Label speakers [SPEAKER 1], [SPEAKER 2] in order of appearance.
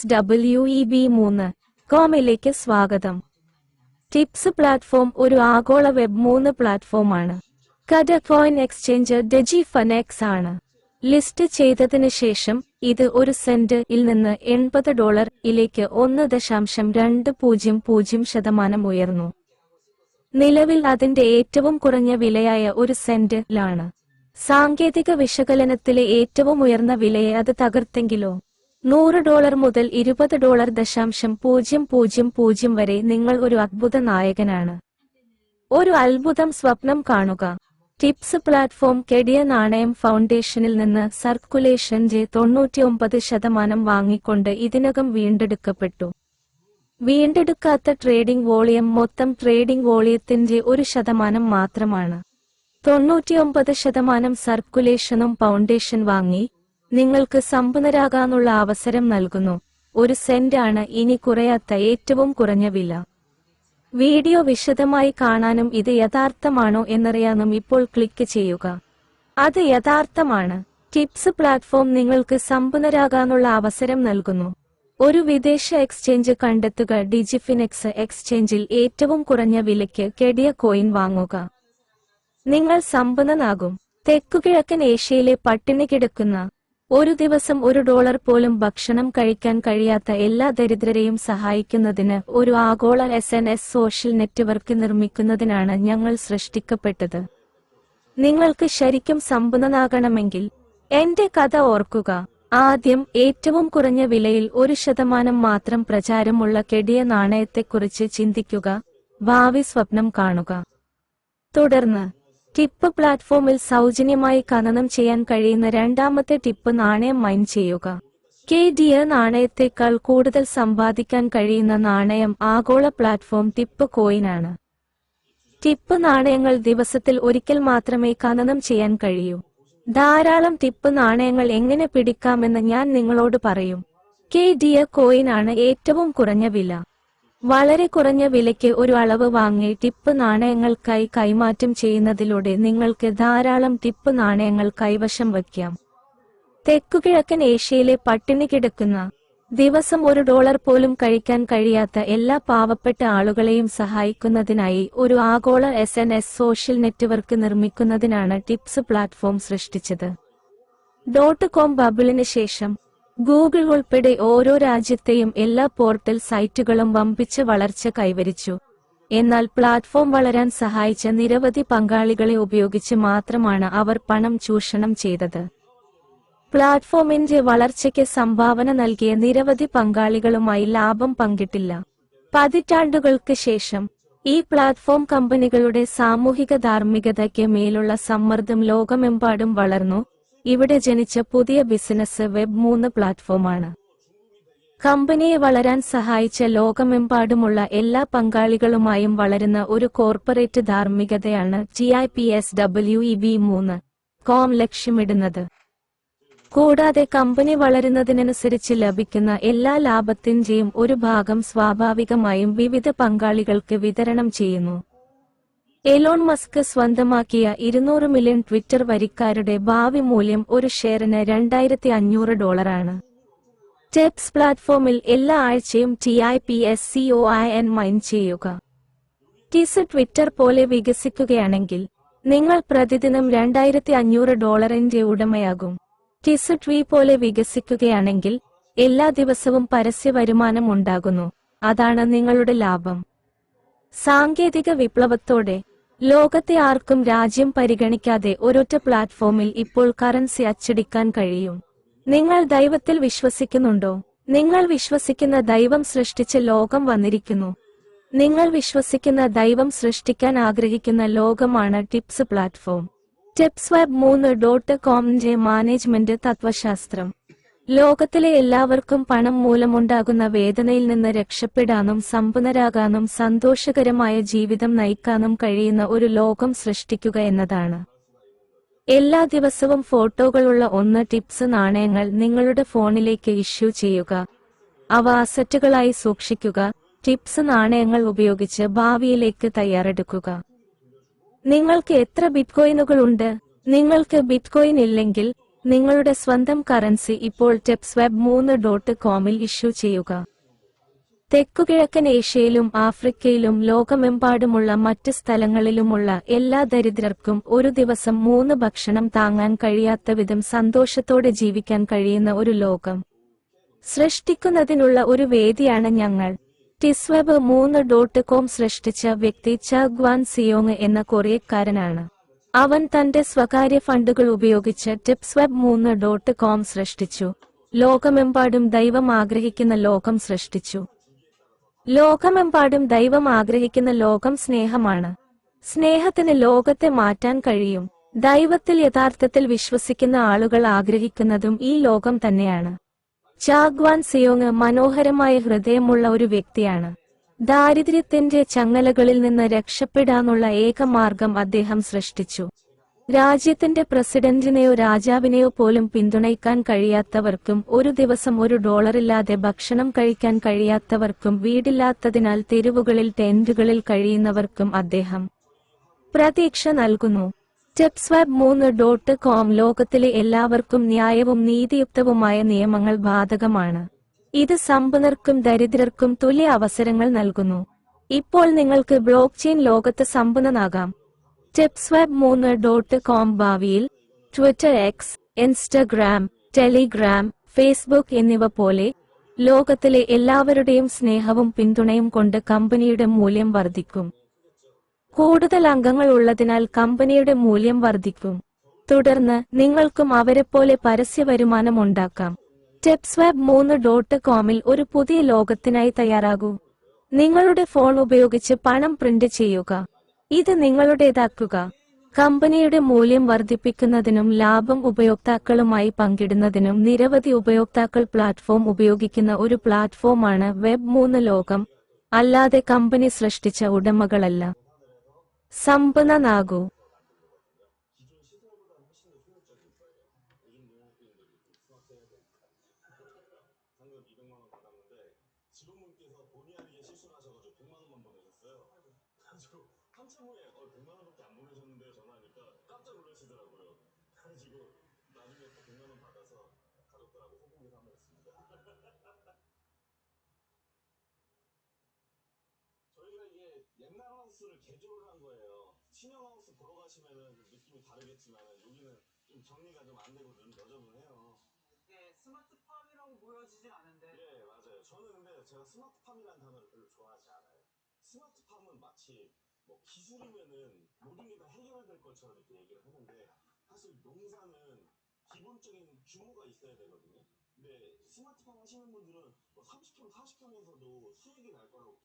[SPEAKER 1] TIPSWEB3.com സ്വാഗതം. Tips platform ഒരു ആഗോള വെബ് 3 പ്ലാറ്റ്ഫോമാണ്. കോയിൻ എക്സ്ചേഞ്ച് DigiFinex ആണ്. ലിസ്റ്റ് ചെയ്തതിനു ശേഷം ഇത് ഒരു സെന്റ്-ഇൽ നിന്ന് $80-ഇലേക്ക് 1.200% ഉയർന്നു. നിലവിൽ അതിന്റെ ഏറ്റവും കുറഞ്ഞ വിലയായ ഒരു സെന്റ്-ലാണ്. സാങ്കേതിക വിശകലനത്തിലെ ഏറ്റവും ഉയർന്ന വിലയെ അത് തകർത്തെങ്കിലോ $100 മുതൽ $20.000 വരെ നിങ്ങൾ ഒരു അദ്ഭുത നായകനാണ്. ഒരു അത്ഭുതം സ്വപ്നം കാണുക. ടിപ്സ് പ്ലാറ്റ്ഫോം കെടിയ നാണയം ഫൗണ്ടേഷനിൽ നിന്ന് സർക്കുലേഷന്റെ 99% വാങ്ങിക്കൊണ്ട് ഇതിനകം വീണ്ടെടുക്കപ്പെട്ടു. വീണ്ടെടുക്കാത്ത ട്രേഡിംഗ് വോളിയം മൊത്തം ട്രേഡിംഗ് വോളിയത്തിന്റെ 1% മാത്രമാണ്. 99% സർക്കുലേഷനും ഫൗണ്ടേഷൻ വാങ്ങി നിങ്ങൾക്ക് സമ്പന്നരാകാനുള്ള അവസരം നൽകുന്നു. ഒരു സെന്റ്-ആണ് ഇനി കുറയാത്ത ഏറ്റവും കുറഞ്ഞ വില. വീഡിയോ വിശദമായി കാണാനും ഇത് യഥാർത്ഥമാണോ എന്നറിയാനും ഇപ്പോൾ ക്ലിക്ക് ചെയ്യുക. അത് യഥാർത്ഥമാണ്. ടിപ്സ് പ്ലാറ്റ്ഫോം നിങ്ങൾക്ക് സമ്പന്നരാകാനുള്ള അവസരം നൽകുന്നു. ഒരു വിദേശ എക്സ്ചേഞ്ച് കണ്ടെത്തുക. ഡിജിഫിനെക്സ് എക്സ്ചേഞ്ചിൽ ഏറ്റവും കുറഞ്ഞ വിലയ്ക്ക് കെടിയ കോയിൻ വാങ്ങുക. നിങ്ങൾ സമ്പന്നനാകും. തെക്കുകിഴക്കൻ ഏഷ്യയിലെ പട്ടിണി കിടക്കുന്ന ഒരു ദിവസം $1 പോലും ഭക്ഷണം കഴിക്കാൻ കഴിയാത്ത എല്ലാ ദരിദ്രരെയും സഹായിക്കുന്നതിന് ഒരു ആഗോള SNS സോഷ്യൽ നെറ്റ്വർക്ക് നിർമ്മിക്കുന്നതിനാണ് ഞങ്ങൾ സൃഷ്ടിക്കപ്പെട്ടത്. നിങ്ങൾക്ക് ശരിക്കും സമ്പന്നനാകണമെങ്കിൽ എന്റെ കഥ ഓർക്കുക. ആദ്യം ഏറ്റവും കുറഞ്ഞ വിലയിൽ 1% മാത്രം പ്രചാരമുള്ള കെടിയ നാണയത്തെക്കുറിച്ച് ചിന്തിക്കുക. ഭാവി സ്വപ്നം കാണുക. തുടർന്ന് ടിപ്പ് പ്ലാറ്റ്ഫോമിൽ സൗജന്യമായി ഖനനം ചെയ്യാൻ കഴിയുന്ന രണ്ടാമത്തെ ടിപ്പ് നാണയം മൈൻ ചെയ്യുക. കെടിയ നാണയത്തേക്കാൾ കൂടുതൽ സമ്പാദിക്കാൻ കഴിയുന്ന നാണയം ആഗോള പ്ലാറ്റ്ഫോം ടിപ്പ് കോയിനാണ്. ടിപ്പ് നാണയങ്ങൾ ദിവസത്തിൽ ഒരിക്കൽ മാത്രമേ ഖനനം ചെയ്യാൻ കഴിയൂ. ധാരാളം ടിപ്പ് നാണയങ്ങൾ എങ്ങനെ പിടിക്കാമെന്ന് ഞാൻ നിങ്ങളോട് പറയും. കെടിയ കോയിനാണ് ഏറ്റവും കുറഞ്ഞ വില. വളരെ കുറഞ്ഞ വിലയ്ക്ക് ഒരു അളവ് വാങ്ങി ടിപ്പ് നാണയങ്ങൾക്കായി കൈമാറ്റം ചെയ്യുന്നതിലൂടെ നിങ്ങൾക്ക് ധാരാളം ടിപ്പ് നാണയങ്ങൾ കൈവശം വയ്ക്കാം. തെക്കുകിഴക്കൻ ഏഷ്യയിലെ പട്ടിണി കിടക്കുന്ന ദിവസം $1 പോലും കഴിക്കാൻ കഴിയാത്ത എല്ലാ പാവപ്പെട്ട ആളുകളെയും സഹായിക്കുന്നതിനായി ഒരു ആഗോള SNS സോഷ്യൽ നെറ്റ്വർക്ക് നിർമ്മിക്കുന്നതിനാണ് ടിപ്സ് പ്ലാറ്റ്ഫോം സൃഷ്ടിച്ചത്. .com ബബിളിന് ശേഷം ഗൂഗിൾ ഉൾപ്പെടെ ഓരോ രാജ്യത്തെയും എല്ലാ പോർട്ടൽ സൈറ്റുകളും വമ്പിച്ച വളർച്ച കൈവരിച്ചു. എന്നാൽ പ്ലാറ്റ്ഫോം വളരാൻ സഹായിച്ച നിരവധി പങ്കാളികളെ ഉപയോഗിച്ച് മാത്രമാണ് അവർ പണം ചൂഷണം ചെയ്തത്. പ്ലാറ്റ്ഫോമിന്റെ വളർച്ചയ്ക്ക് സംഭാവന നൽകിയ നിരവധി പങ്കാളികളുമായി ലാഭം പങ്കിട്ടില്ല. പതിറ്റാണ്ടുകൾക്ക് ശേഷം ഈ പ്ലാറ്റ്ഫോം കമ്പനികളുടെ സാമൂഹിക ധാർമ്മികതയ്ക്ക് മേലുള്ള സമ്മർദ്ദം ലോകമെമ്പാടും വളർന്നു. ഇവിടെ ജനിച്ച പുതിയ ബിസിനസ് വെബ് 3 പ്ലാറ്റ്ഫോമാണ്. കമ്പനിയെ വളരാൻ സഹായിച്ച ലോകമെമ്പാടുമുള്ള എല്ലാ പങ്കാളികളുമായും വളരുന്ന ഒരു കോർപ്പറേറ്റ് ധാർമ്മികതയാണ് TIPSWEB3.com ലക്ഷ്യമിടുന്നത്. കൂടാതെ കമ്പനി വളരുന്നതിനനുസരിച്ച് ലഭിക്കുന്ന എല്ലാ ലാഭത്തിന്റെയും ഒരു ഭാഗം സ്വാഭാവികമായും വിവിധ പങ്കാളികൾക്ക് വിതരണം ചെയ്യുന്നു. എലോൺ മസ്ക് സ്വന്തമാക്കിയ 200 മില്യൺ ട്വിറ്റർ വരിക്കാരുടെ ഭാവി മൂല്യം ഒരു ഷെയറിന് $2,500 ടിപ്സ് പ്ലാറ്റ്ഫോമിൽ എല്ലാ ആഴ്ചയും TIPSCOIN മൈൻ ചെയ്യുക. ടിസ് ട്വിറ്റർ പോലെ വികസിക്കുകയാണെങ്കിൽ നിങ്ങൾ പ്രതിദിനം $2,500 ഉടമയാകും. ടിസ് ട്വീ പോലെ വികസിക്കുകയാണെങ്കിൽ എല്ലാ ദിവസവും പരസ്യ വരുമാനം ഉണ്ടാകുന്നു. അതാണ് നിങ്ങളുടെ ലാഭം. സാങ്കേതിക വിപ്ലവത്തോടെ ലോകത്തെ ആർക്കും രാജ്യം പരിഗണിക്കാതെ ഒരൊറ്റ പ്ലാറ്റ്ഫോമിൽ ഇപ്പോൾ കറൻസി അച്ചടിക്കാൻ കഴിയും. നിങ്ങൾ ദൈവത്തിൽ വിശ്വസിക്കുന്നുണ്ടോ? നിങ്ങൾ വിശ്വസിക്കുന്ന ദൈവം സൃഷ്ടിച്ച ലോകം വന്നിരിക്കുന്നു. നിങ്ങൾ വിശ്വസിക്കുന്ന ദൈവം സൃഷ്ടിക്കാൻ ആഗ്രഹിക്കുന്ന ലോകമാണ് ടിപ്സ് പ്ലാറ്റ്ഫോം. TIPSWEB3.comന്റെ മാനേജ്മെന്റ് തത്വശാസ്ത്രം ലോകത്തിലെ എല്ലാവർക്കും പണം മൂലമുണ്ടാകുന്ന വേദനയിൽ നിന്ന് രക്ഷപ്പെടാനും സമ്പന്നരാകാനും സന്തോഷകരമായ ജീവിതം നയിക്കാനും കഴിയുന്ന ഒരു ലോകം സൃഷ്ടിക്കുക എന്നതാണ്. എല്ലാ ദിവസവും ഫോട്ടോകളുള്ള 1 ടിപ്സ് നാണയങ്ങൾ നിങ്ങളുടെ ഫോണിലേക്ക് ഇഷ്യൂ ചെയ്യുക. അവ അസറ്റുകളായി സൂക്ഷിക്കുക. ടിപ്സ് നാണയങ്ങൾ ഉപയോഗിച്ച് ഭാവിയിലേക്ക് തയ്യാറെടുക്കുക. നിങ്ങൾക്ക് എത്ര ബിറ്റ്കോയിനുകൾ ഉണ്ട്? നിങ്ങൾക്ക് ബിറ്റ്കോയിൻ ഇല്ലെങ്കിൽ നിങ്ങളുടെ സ്വന്തം കറൻസി ഇപ്പോൾ TipSwap3.comൽ ഇഷ്യൂ ചെയ്യുക. തെക്കുകിഴക്കൻ ഏഷ്യയിലും ആഫ്രിക്കയിലും ലോകമെമ്പാടുമുള്ള മറ്റ് സ്ഥലങ്ങളിലുമുള്ള എല്ലാ ദരിദ്രർക്കും ഒരു ദിവസം 3 ഭക്ഷണം താങ്ങാൻ കഴിയാത്തവിധം സന്തോഷത്തോടെ ജീവിക്കാൻ കഴിയുന്ന ഒരു ലോകം സൃഷ്ടിക്കുന്നതിനുള്ള ഒരു വേദിയാണ് ഞങ്ങൾ. TipSwap3.com സൃഷ്ടിച്ച വ്യക്തി ചഗ്വാൻ സിയോങ് എന്ന കൊറിയക്കാരനാണ്. അവൻ തന്റെ സ്വകാര്യ ഫണ്ടുകൾ ഉപയോഗിച്ച് TipSwap3.com സൃഷ്ടിച്ചു. ലോകമെമ്പാടും ദൈവം ആഗ്രഹിക്കുന്ന ലോകം സൃഷ്ടിച്ചു. ലോകമെമ്പാടും ദൈവം ആഗ്രഹിക്കുന്ന ലോകം സ്നേഹമാണ്. സ്നേഹത്തിന് ലോകത്തെ മാറ്റാൻ കഴിയും. ദൈവത്തിൽ യഥാർത്ഥത്തിൽ വിശ്വസിക്കുന്ന ആളുകൾ ആഗ്രഹിക്കുന്നതും ഈ ലോകം തന്നെയാണ്. ചഗ്വാൻ സിയോങ് മനോഹരമായ ഹൃദയമുള്ള ഒരു വ്യക്തിയാണ്. ദാരിദ്ര്യത്തിന്റെ ചങ്ങലകളിൽ നിന്ന് രക്ഷപ്പെടാനുള്ള ഏക മാർഗം അദ്ദേഹം സൃഷ്ടിച്ചു. രാജ്യത്തിന്റെ പ്രസിഡന്റിനെയോ രാജാവിനെയോ പോലും പിന്തുണയ്ക്കാൻ കഴിയാത്തവർക്കും ഒരു ദിവസം $1 ഭക്ഷണം കഴിക്കാൻ കഴിയാത്തവർക്കും വീടില്ലാത്തതിനാൽ തെരുവുകളിൽ ടെന്റുകളിൽ കഴിയുന്നവർക്കും അദ്ദേഹം പ്രതീക്ഷ നൽകുന്നു. TipSwap3.com ലോകത്തിലെ എല്ലാവർക്കും ന്യായവും നീതിയുക്തവുമായ നിയമങ്ങൾ ബാധകമാണ്. ഇത് സമ്പന്നർക്കും ദരിദ്രർക്കും തുല്യ അവസരങ്ങൾ നൽകുന്നു. ഇപ്പോൾ നിങ്ങൾക്ക് ബ്ലോക്ക്ചെയിൻ ലോകത്ത് സമ്പന്നനാകാം. TipSwap3.com ഭാവിയിൽ Twitter, X, Instagram, Telegram, Facebook എന്നിവ പോലെ ലോകത്തിലെ എല്ലാവരുടെയും സ്നേഹവും പിന്തുണയും കൊണ്ട് കമ്പനിയുടെ മൂല്യം വർദ്ധിക്കും. കൂടുതൽ അംഗങ്ങൾ ഉള്ളതിനാൽ കമ്പനിയുടെ മൂല്യം വർദ്ധിക്കും. തുടർന്ന് നിങ്ങൾക്കും അവരെപ്പോലെ പരസ്യ വരുമാനം ഉണ്ടാക്കാം. TipSwap3.comൽ ഒരു പുതിയ ലോകത്തിനായി തയ്യാറാകൂ. നിങ്ങളുടെ ഫോൺ ഉപയോഗിച്ച് പണം പ്രിന്റ് ചെയ്യുക. ഇത് നിങ്ങളുടേതാക്കുക. കമ്പനിയുടെ മൂല്യം വർദ്ധിപ്പിക്കുന്നതിനും ലാഭം ഉപയോക്താക്കളുമായി പങ്കിടുന്നതിനും നിരവധി ഉപയോക്താക്കൾ പ്ലാറ്റ്ഫോം ഉപയോഗിക്കുന്ന ഒരു പ്ലാറ്റ്ഫോമാണ് വെബ്3 ലോകം, അല്ലാതെ കമ്പനി സൃഷ്ടിച്ച ഉടമകളല്ല. സമ്പന്നനാകൂ.
[SPEAKER 2] 한참 후에 100만 원밖에 안 보내셨는데 전화하니까 깜짝 놀라시더라고요. 그래가지고 나중에 또 100만 원 받아서 가족들하고 소고기를 한번 했습니다. 저희가 이게 옛날 하우스를 개조를 한 거예요. 신형 하우스 보러 가시면은 느낌이 다르겠지만 여기는 좀 정리가 좀 안 되고 좀 너저분해요.
[SPEAKER 3] 네, 스마트팜이라고 보여지진 않은데.
[SPEAKER 2] 네, 맞아요. 저는 근데 제가 스마트팜이라는 단어를 별로 좋아하지 않아요. 스마트팜은 마치 뭐 기술이면은 모든 게 다 해결될 것처럼 이렇게 얘기를 하는데 사실 농사는 기본적인 규모가 있어야 되거든요. 근데 스마트팜 하시는 분들은 뭐 30평, 40평에서도 수익이 날 거라고